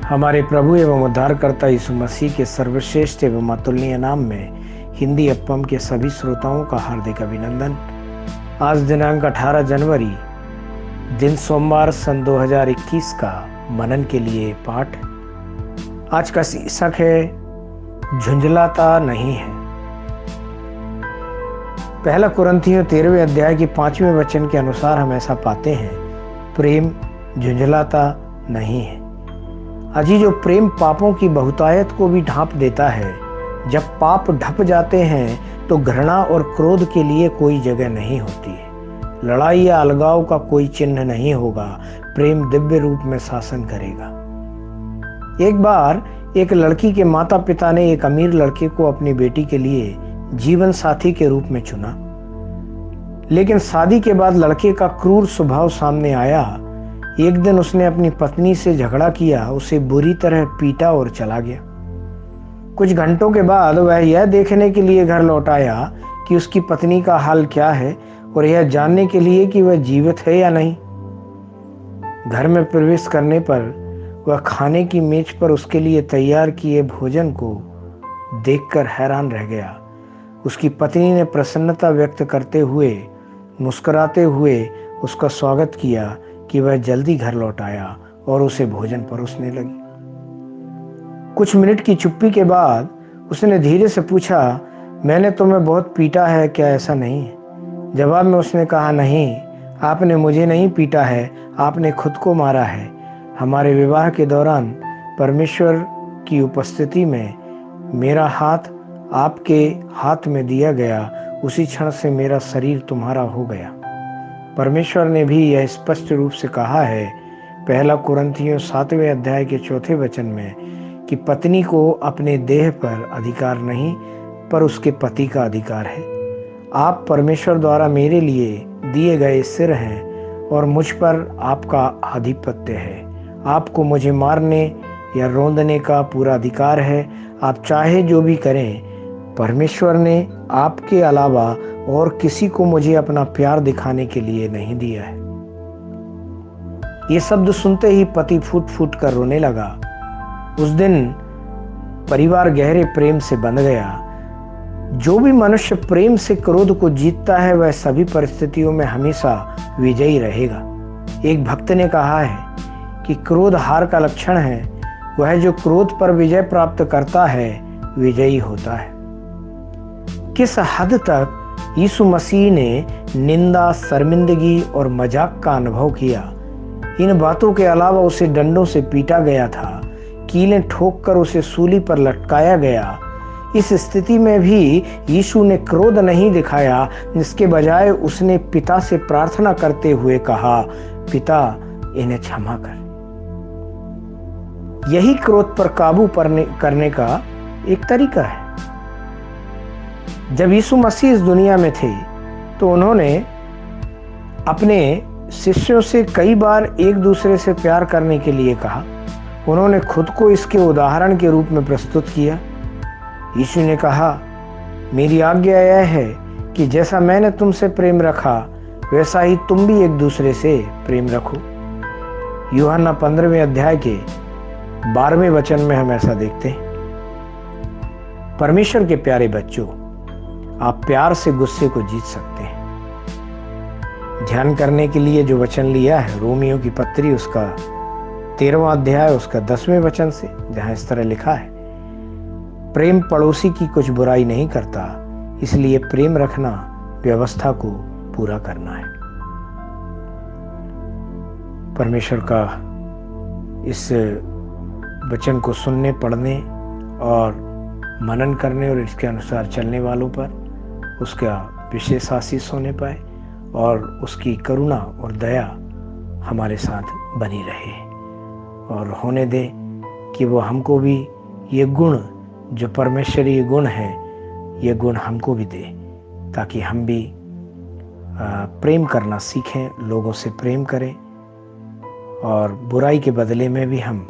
हमारे प्रभु एवं उद्धारकर्ता यीशु मसीह के सर्वश्रेष्ठ एवं अतुलनीय नाम में हिंदी एफएम के सभी श्रोताओं का हार्दिक अभिनंदन। आज दिनांक 18 जनवरी दिन सोमवार सन 2021 का मनन के लिए पाठ। आज का शीर्षक है झुंझलाता नहीं है। पहला कुरिन्थियों 13वें अध्याय के 5वें वचन के अनुसार हम ऐसा पाते हैं, प्रेम झुंझलाता नहीं है। अजीजों, प्रेम पापों की बहुतायत को भी ढांप देता है। जब पाप ढप जाते हैं तो घृणा और क्रोध के लिए कोई जगह नहीं होती है। लड़ाई या अलगाव का कोई चिन्ह नहीं होगा। प्रेम दिव्य रूप में शासन करेगा। एक बार एक लड़की के माता पिता ने एक अमीर लड़के को अपनी बेटी के लिए जीवन साथी के रूप में चुना, लेकिन शादी के बाद लड़के का क्रूर स्वभाव सामने आया। एक दिन उसने अपनी पत्नी से झगड़ा किया, उसे बुरी तरह पीटा और चला गया। कुछ घंटों के बाद वह यह देखने के लिए घर लौट आया कि उसकी पत्नी का हाल क्या है और यह जानने के लिए कि वह जीवित है या नहीं। घर में प्रवेश करने पर वह खाने की मेज पर उसके लिए तैयार किए भोजन को देखकर हैरान रह गया। उसकी पत्नी ने प्रसन्नता व्यक्त करते हुए, मुस्कुराते हुए उसका स्वागत किया कि वह जल्दी घर लौट आया और उसे भोजन परोसने लगी। कुछ मिनट की चुप्पी के बाद उसने धीरे से पूछा, मैंने तुम्हें बहुत पीटा है क्या, ऐसा नहीं है? जवाब में उसने कहा, नहीं, आपने मुझे नहीं पीटा है, आपने खुद को मारा है। हमारे विवाह के दौरान परमेश्वर की उपस्थिति में मेरा हाथ आपके हाथ में दिया गया, उसी क्षण से मेरा शरीर तुम्हारा हो गया। परमेश्वर ने भी यह स्पष्ट रूप से कहा है पहला कुरिन्थियों 7वें अध्याय के 4 वचन में कि पत्नी को अपने देह पर अधिकार नहीं, पर उसके पति का अधिकार है। आप परमेश्वर द्वारा मेरे लिए दिए गए सिर हैं और मुझ पर आपका आधिपत्य है। आपको मुझे मारने या रोंदने का पूरा अधिकार है। आप चाहे जो भी करें, परमेश्वर ने आपके अलावा और किसी को मुझे अपना प्यार दिखाने के लिए नहीं दिया है। ये शब्द सुनते ही पति फूट फूट कर रोने लगा। उस दिन परिवार गहरे प्रेम से बंध गया। जो भी मनुष्य प्रेम से क्रोध को जीतता है वह सभी परिस्थितियों में हमेशा विजयी रहेगा। एक भक्त ने कहा है कि क्रोध हार का लक्षण है। वह जो क्रोध पर विजय प्राप्त करता है विजयी होता है। किस हद तक यीशु मसीह ने निंदा, शर्मिंदगी और मजाक का अनुभव किया। इन बातों के अलावा उसे डंडों से पीटा गया था, कीलें ठोककर उसे सूली पर लटकाया गया। इस स्थिति में भी यीशु ने क्रोध नहीं दिखाया, जिसके बजाय उसने पिता से प्रार्थना करते हुए कहा, पिता, इन्हें क्षमा कर। यही क्रोध पर काबू करने का एक तरीका है। जब यीशु मसीह इस दुनिया में थे तो उन्होंने अपने शिष्यों से कई बार एक दूसरे से प्यार करने के लिए कहा। उन्होंने खुद को इसके उदाहरण के रूप में प्रस्तुत किया। यीशु ने कहा, मेरी आज्ञा यह है कि जैसा मैंने तुमसे प्रेम रखा वैसा ही तुम भी एक दूसरे से प्रेम रखो। यूहन्ना 15वें अध्याय के 12वें वचन में हम ऐसा देखते हैं। परमेश्वर के प्यारे बच्चों, आप प्यार से गुस्से को जीत सकते हैं। ध्यान करने के लिए जो वचन लिया है रोमियो की पत्री उसका 13वां अध्याय उसका 10वें वचन से, जहां इस तरह लिखा है, प्रेम पड़ोसी की कुछ बुराई नहीं करता, इसलिए प्रेम रखना व्यवस्था को पूरा करना है। परमेश्वर का इस वचन को सुनने, पढ़ने और मनन करने और इसके अनुसार चलने वालों पर उसका विशेष आशीष होने पाए और उसकी करुणा और दया हमारे साथ बनी रहे और होने दे कि वो हमको भी ये गुण, जो परमेश्वरीय गुण है, ये गुण हमको भी दे, ताकि हम भी प्रेम करना सीखें, लोगों से प्रेम करें और बुराई के बदले में भी हम